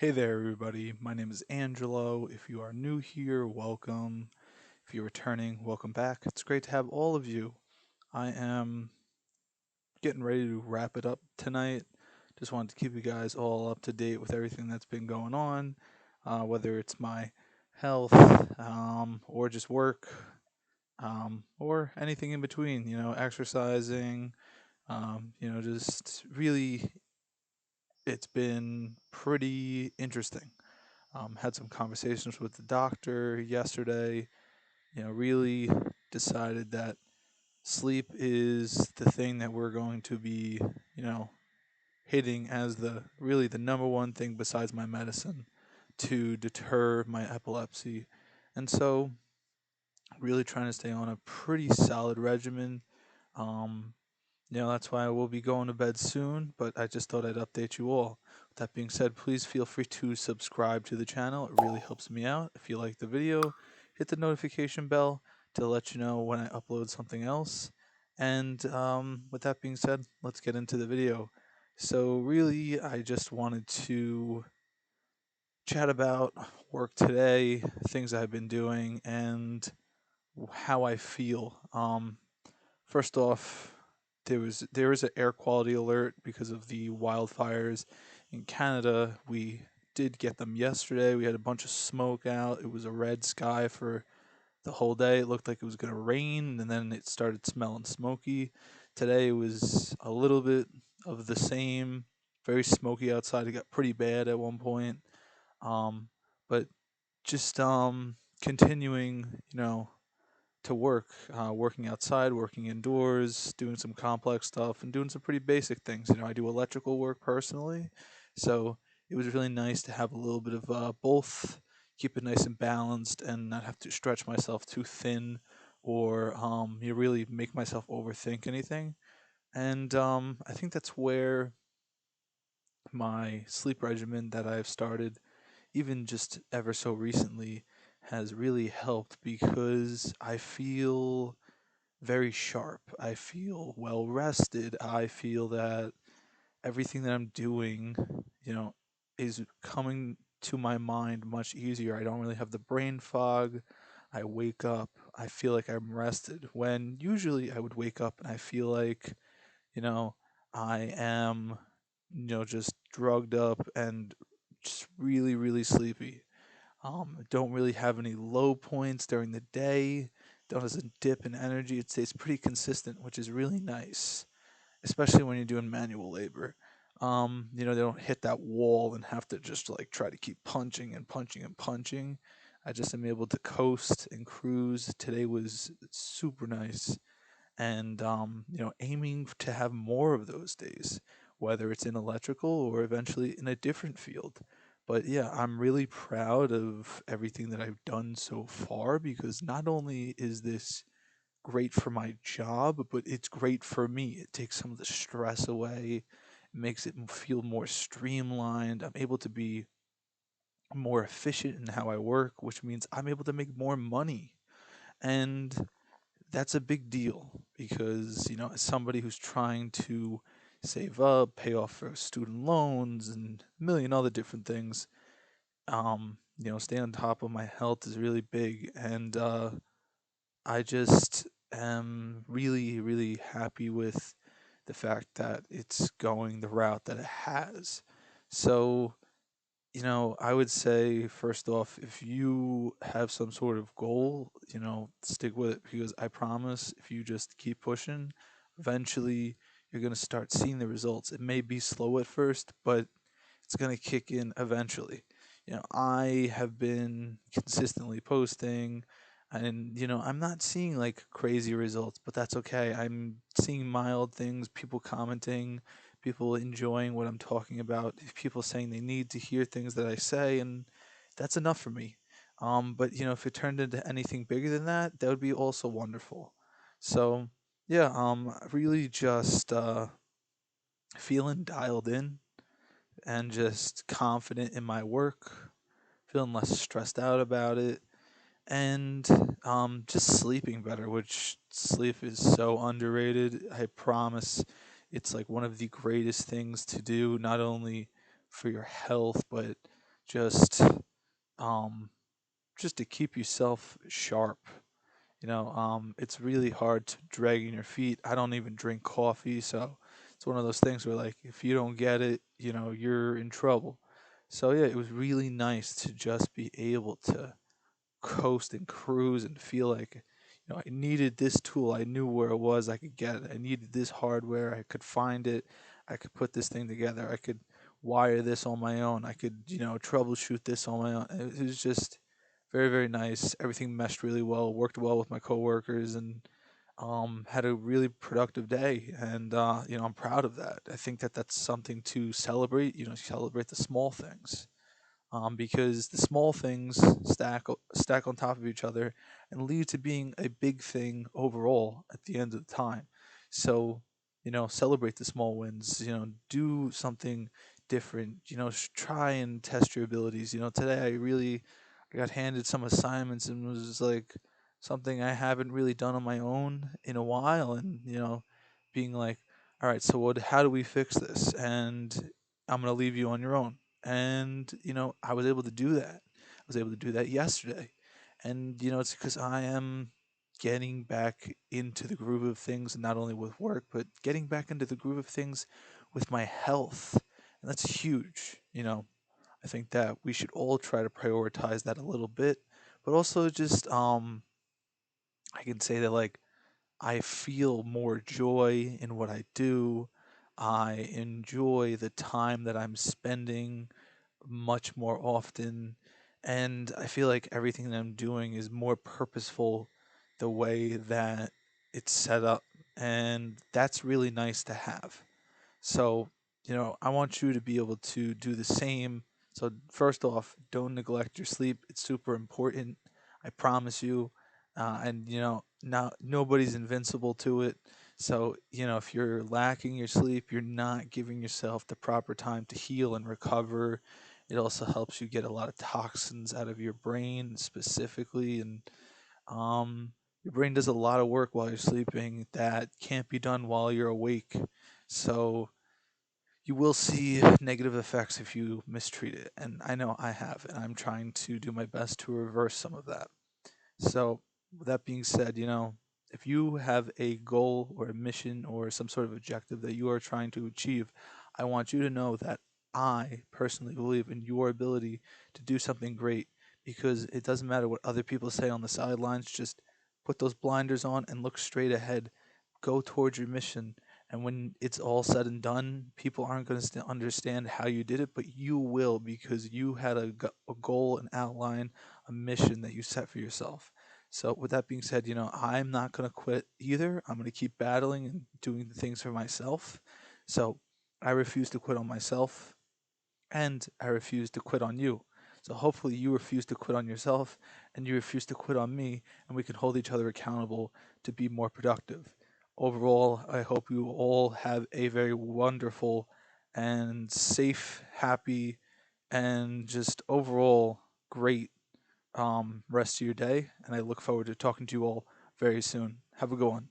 Hey there, everybody. My name is Angelo. If you are new here, welcome. If you're returning, welcome back. It's great to have all of you. I am getting ready to wrap it up tonight. Just wanted to keep you guys all up to date with everything that's been going on, whether it's my health, or just work, or anything in between, exercising, just really, it's been pretty interesting. Had some conversations with the doctor yesterday. Really decided that sleep is the thing that we're going to be, you know, hitting as the really the number one thing besides my medicine to deter my epilepsy. And so, really trying to stay on a pretty solid regimen. Um, that's why I will be going to bed soon, but I just thought I'd update you all. With that being said, please feel free to subscribe to the channel. It really helps me out. If you like the video, hit the notification bell to let you know when I upload something else. And with that being said, let's get into the video. So, really, I just wanted to chat about work today, things I've been doing, and how I feel. First off, there is an air quality alert because of the wildfires in Canada. We did get them yesterday. We had a bunch of smoke out. It was a red sky for the whole day. It looked like it was going to rain, and then it started smelling smoky. Today it was a little bit of the same, very smoky outside. It got pretty bad at one point. Um, but just continuing, to work, working outside, working indoors, doing some complex stuff, and doing some pretty basic things. I do electrical work personally, so it was really nice to have a little bit of both, keep it nice and balanced, and not have to stretch myself too thin or you really make myself overthink anything. And I think that's where my sleep regimen that I've started, even just ever so recently, has really helped because I feel very sharp. I feel well rested. I feel that everything that I'm doing, you know, is coming to my mind much easier. I don't really have the brain fog. I wake up, I feel like I'm rested. When usually I would wake up and I feel like, you know, I am, just drugged up and just really, really sleepy. Don't really have any low points during the day. Doesn't dip in energy. It stays pretty consistent, which is really nice, especially when you're doing manual labor. They don't hit that wall and have to just like try to keep punching and punching and punching. I just am able to coast and cruise. Today was super nice, and aiming to have more of those days, whether it's in electrical or eventually in a different field. But yeah, I'm really proud of everything that I've done so far because not only is this great for my job, but it's great for me. It takes some of the stress away, makes it feel more streamlined. I'm able to be more efficient in how I work, which means I'm able to make more money. And that's a big deal because, as somebody who's trying to save up, pay off for student loans, and a million other different things, stay on top of my health is really big. And I just am really, really happy with the fact that it's going the route that it has. So, I would say first off, if you have some sort of goal, stick with it because I promise if you just keep pushing, eventually you're going to start seeing the results. It may be slow at first, but it's going to kick in eventually. I have been consistently posting and, I'm not seeing like crazy results, but that's okay. I'm seeing mild things, people commenting, people enjoying what I'm talking about, people saying they need to hear things that I say, and that's enough for me. But if it turned into anything bigger than that, that would be also wonderful. So yeah, really just feeling dialed in and just confident in my work, feeling less stressed out about it, and just sleeping better, which sleep is so underrated. I promise it's like one of the greatest things to do, not only for your health, but just um, just to keep yourself sharp. It's really hard to dragging your feet. I don't even drink coffee, so it's one of those things where like if you don't get it, you're in trouble. So yeah, it was really nice to just be able to coast and cruise and feel like, I needed this tool. I knew where it was. I could get it. I needed this hardware. I could find it. I could put this thing together. I could wire this on my own. I could, troubleshoot this on my own. It was just very, very nice. Everything meshed really well, worked well with my coworkers, and had a really productive day. And, I'm proud of that. I think that that's something to celebrate, celebrate the small things, because the small things stack on top of each other and lead to being a big thing overall at the end of the time. So, celebrate the small wins. Do something different. Try and test your abilities. Today I got handed some assignments and was like something I haven't really done on my own in a while, and being like, all right, so how do we fix this? And I'm gonna leave you on your own. And, I was able to do that. I was able to do that yesterday. And, it's because I am getting back into the groove of things, not only with work, but getting back into the groove of things with my health. And that's huge. I think that we should all try to prioritize that a little bit, but also just, I can say that like I feel more joy in what I do. I enjoy the time that I'm spending much more often. And I feel like everything that I'm doing is more purposeful the way that it's set up. And that's really nice to have. So, I want you to be able to do the same. So, first off, don't neglect your sleep. It's super important. I promise you. And, now nobody's invincible to it. So, if you're lacking your sleep, you're not giving yourself the proper time to heal and recover. It also helps you get a lot of toxins out of your brain specifically. And your brain does a lot of work while you're sleeping that can't be done while you're awake. So, you will see negative effects if you mistreat it. And I know I have, and I'm trying to do my best to reverse some of that. So, with that being said, if you have a goal or a mission or some sort of objective that you are trying to achieve, I want you to know that I personally believe in your ability to do something great, because it doesn't matter what other people say on the sidelines. Just put those blinders on and look straight ahead. Go towards your mission. And when it's all said and done, people aren't going to understand how you did it, but you will, because you had a goal, an outline, a mission that you set for yourself. So with that being said, I'm not going to quit either. I'm going to keep battling and doing the things for myself. So I refuse to quit on myself, and I refuse to quit on you. So hopefully you refuse to quit on yourself and you refuse to quit on me, and we can hold each other accountable to be more productive. Overall, I hope you all have a very wonderful and safe, happy, and just overall great rest of your day. And I look forward to talking to you all very soon. Have a good one.